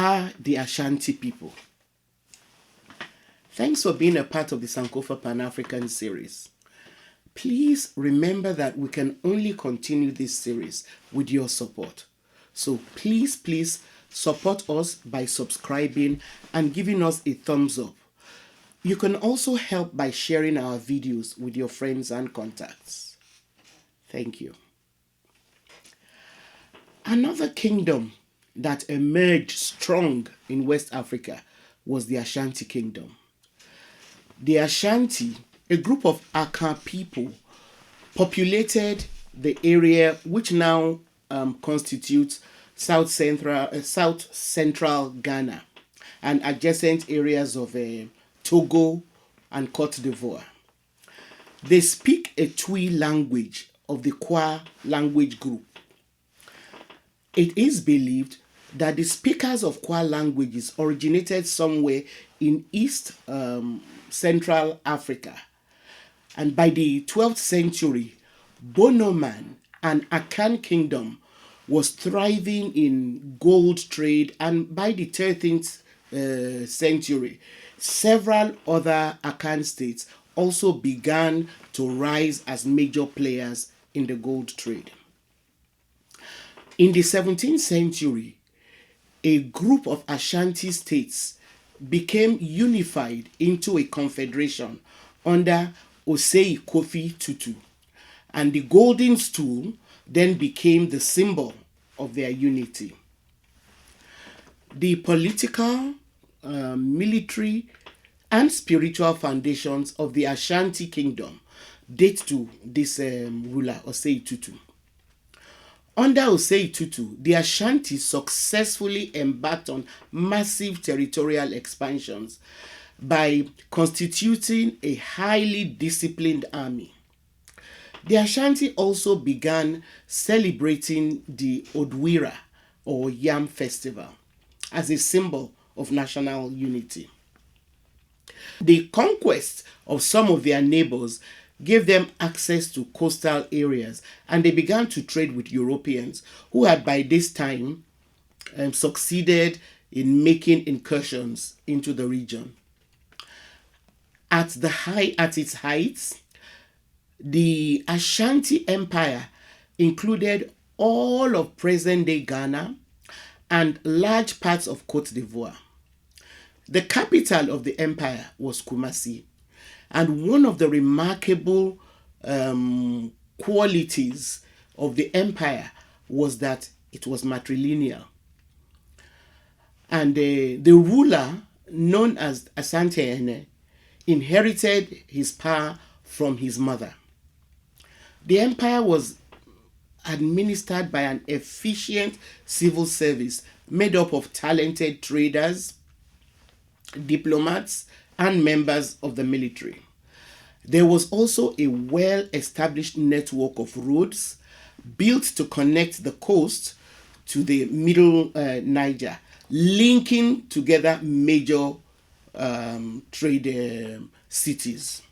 are the Ashanti people? Thanks for being a part of the Sankofa Pan-African series. Please remember that we can only continue this series with your support. So please support us by subscribing and giving us a thumbs up. You can also help by sharing our videos with your friends and contacts. Thank you. Another kingdom that emerged strong in West Africa was the Ashanti Kingdom. The Ashanti, a group of Akan people, populated the area which now constitutes South Central Ghana and adjacent areas of Togo and Cote d'Ivoire. They speak a Twi language of the Kwa language group. It is believed that the speakers of Kwa languages originated somewhere in East Central Africa. And by the 12th century, Bonoman and Akan Kingdom was thriving in gold trade, and by the 13th century, several other Akan states also began to rise as major players in the gold trade. In the 17th century, a group of Ashanti states became unified into a confederation under Osei Kofi Tutu, and the golden stool then became the symbol of their unity. The political, military, and spiritual foundations of the Ashanti Kingdom date to this ruler, Osei Tutu. Under Osei Tutu, the Ashanti successfully embarked on massive territorial expansions by constituting a highly disciplined army. The Ashanti also began celebrating the Odwira or Yam Festival as a symbol of national unity. The conquest of some of their neighbors gave them access to coastal areas, and they began to trade with Europeans who had by this time succeeded in making incursions into the region. At its height, the Ashanti Empire included all of present-day Ghana and large parts of Cote d'Ivoire. The capital of the empire was Kumasi, and one of the remarkable qualities of the empire was that it was matrilineal. And the ruler, known as Asante, inherited his power from his mother. The empire was administered by an efficient civil service made up of talented traders, diplomats, and members of the military. There was also a well-established network of roads built to connect the coast to the middle Niger, linking together major trade cities.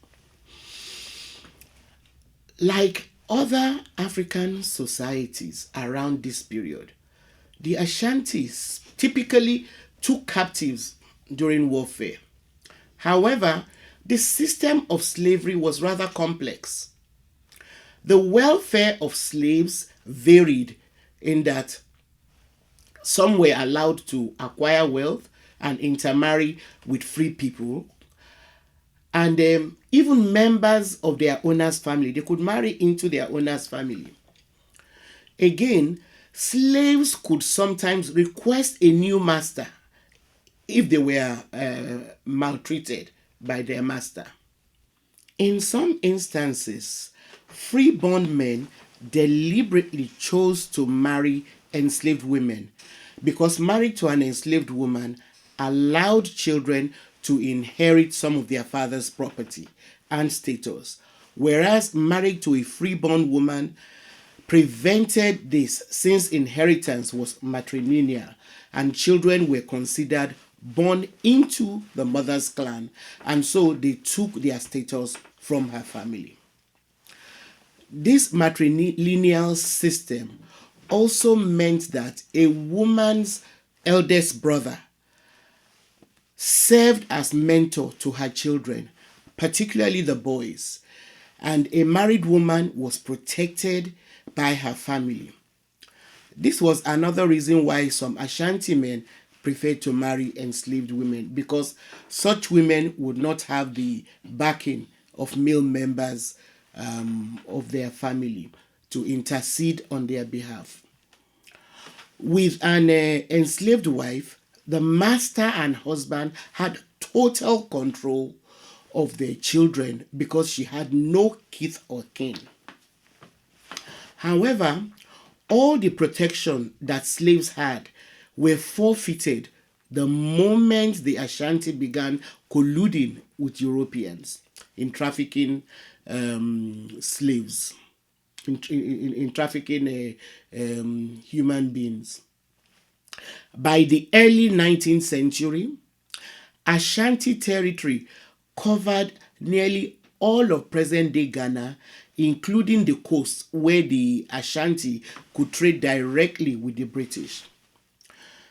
Like other African societies around this period, the Ashantis typically took captives during warfare. However, the system of slavery was rather complex. The welfare of slaves varied in that some were allowed to acquire wealth and intermarry with free people, and even members of their owner's family, they could marry into their owner's family. Again, slaves could sometimes request a new master if they were maltreated by their master. In some instances, free-born men deliberately chose to marry enslaved women because marriage to an enslaved woman allowed children to inherit some of their father's property and status, whereas marriage to a free-born woman prevented this, since inheritance was matrilineal and children were considered born into the mother's clan, and so they took their status from her family. This matrilineal system also meant that a woman's eldest brother, served as mentor to her children, particularly the boys, and a married woman was protected by her family. This was another reason why some Ashanti men preferred to marry enslaved women, because such women would not have the backing of male members of their family to intercede on their behalf. With an enslaved wife, the master and husband had total control of their children because she had no kith or kin. However, all the protection that slaves had were forfeited the moment the Ashanti began colluding with Europeans in trafficking slaves, in trafficking human beings. By the early 19th century, Ashanti territory covered nearly all of present-day Ghana, including the coast where the Ashanti could trade directly with the British.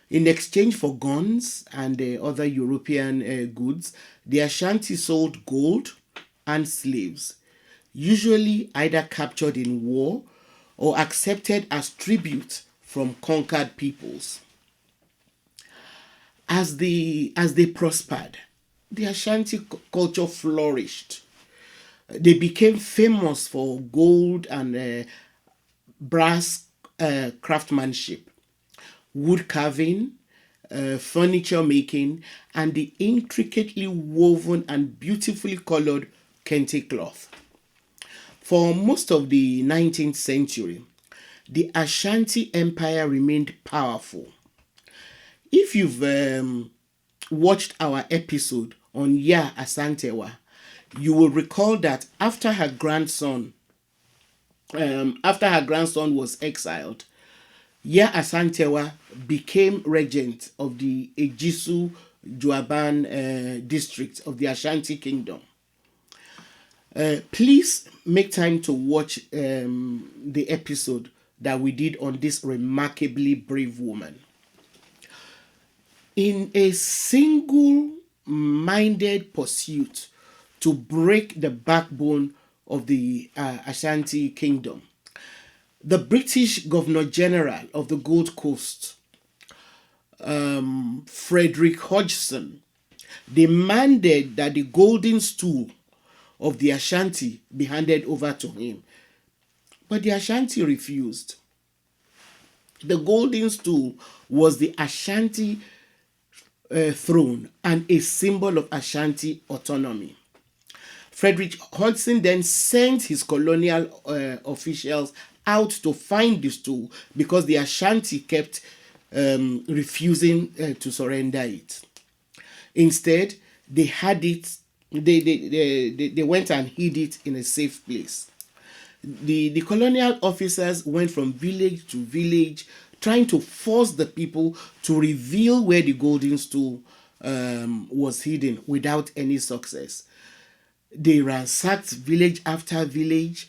In exchange for guns and other European goods, the Ashanti sold gold and slaves, usually either captured in war or accepted as tribute from conquered peoples. As they prospered, the Ashanti culture flourished. They became famous for gold and brass craftsmanship, wood carving, furniture making, and the intricately woven and beautifully colored kente cloth. For most of the 19th century, the Ashanti Empire remained powerful. If you've watched our episode on Yaa Asantewaa, you will recall that after her grandson was exiled, Yaa Asantewaa became regent of the Ejisu Juaban district of the Ashanti Kingdom. Please make time to watch the episode that we did on this remarkably brave woman. In a single-minded pursuit to break the backbone of the Ashanti Kingdom, the British Governor General of the Gold Coast, Frederick Hodgson, demanded that the golden stool of the Ashanti be handed over to him. But the Ashanti refused. The golden stool was the Ashanti throne and a symbol of Ashanti autonomy. Frederick Hodgson then sent his colonial officials out to find the stool because the Ashanti kept refusing to surrender it. Instead, they had it. They went and hid it in a safe place. The colonial officers went from village to village trying to force the people to reveal where the golden stool was hidden without any success. They ransacked village after village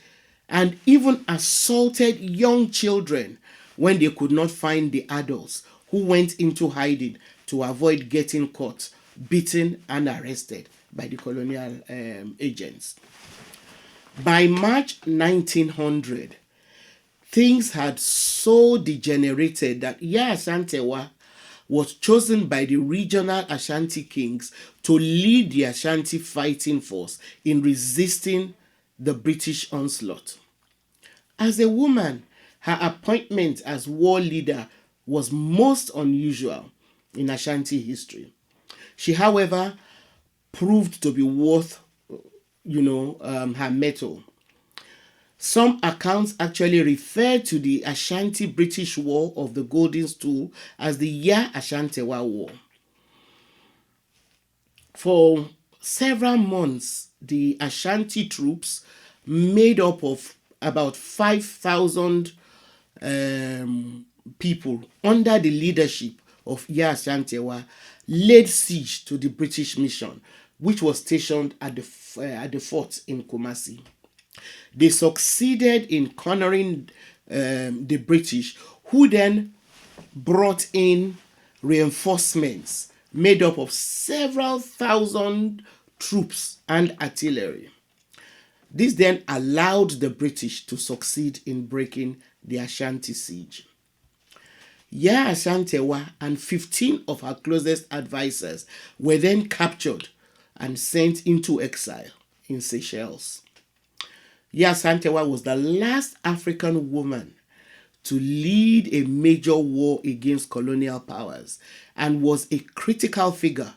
and even assaulted young children when they could not find the adults who went into hiding to avoid getting caught, beaten, and arrested by the colonial agents. By March 1900, things had so degenerated that Yaa Asantewaa was chosen by the regional Ashanti kings to lead the Ashanti fighting force in resisting the British onslaught. As a woman, her appointment as war leader was most unusual in Ashanti history. She, however, proved to be worth, her mettle. Some accounts actually refer to the Ashanti-British War of the Golden Stool as the Yaa Asantewaa War. For several months, the Ashanti troops, made up of about 5,000 people under the leadership of Yaa Asantewaa, laid siege to the British mission, which was stationed at the fort in Kumasi. They succeeded in cornering the British, who then brought in reinforcements made up of several thousand troops and artillery. This then allowed the British to succeed in breaking the Ashanti siege. Yaa Asantewaa and 15 of her closest advisors were then captured and sent into exile in Seychelles. Yaa Asantewaa was the last African woman to lead a major war against colonial powers and was a critical figure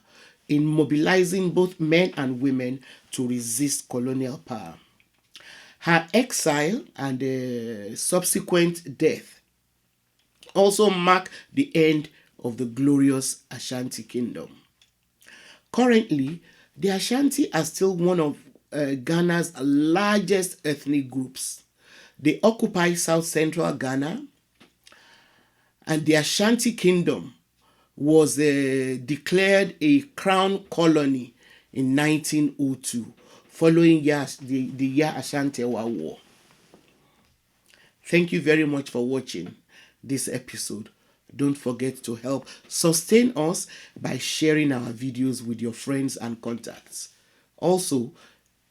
in mobilizing both men and women to resist colonial power. Her exile and subsequent death also mark the end of the glorious Ashanti kingdom. Currently, the Ashanti are still one of Ghana's largest ethnic groups. They occupy south central Ghana, and the Ashanti kingdom was declared a crown colony in 1902 following the Yaa Asantewaa War. Thank you very much for watching this episode. Don't forget to help sustain us by sharing our videos with your friends and contacts. Also,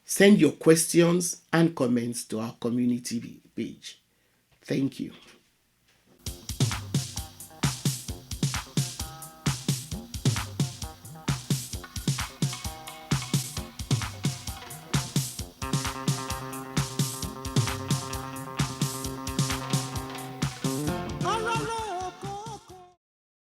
send your questions and comments to our community page. Thank you.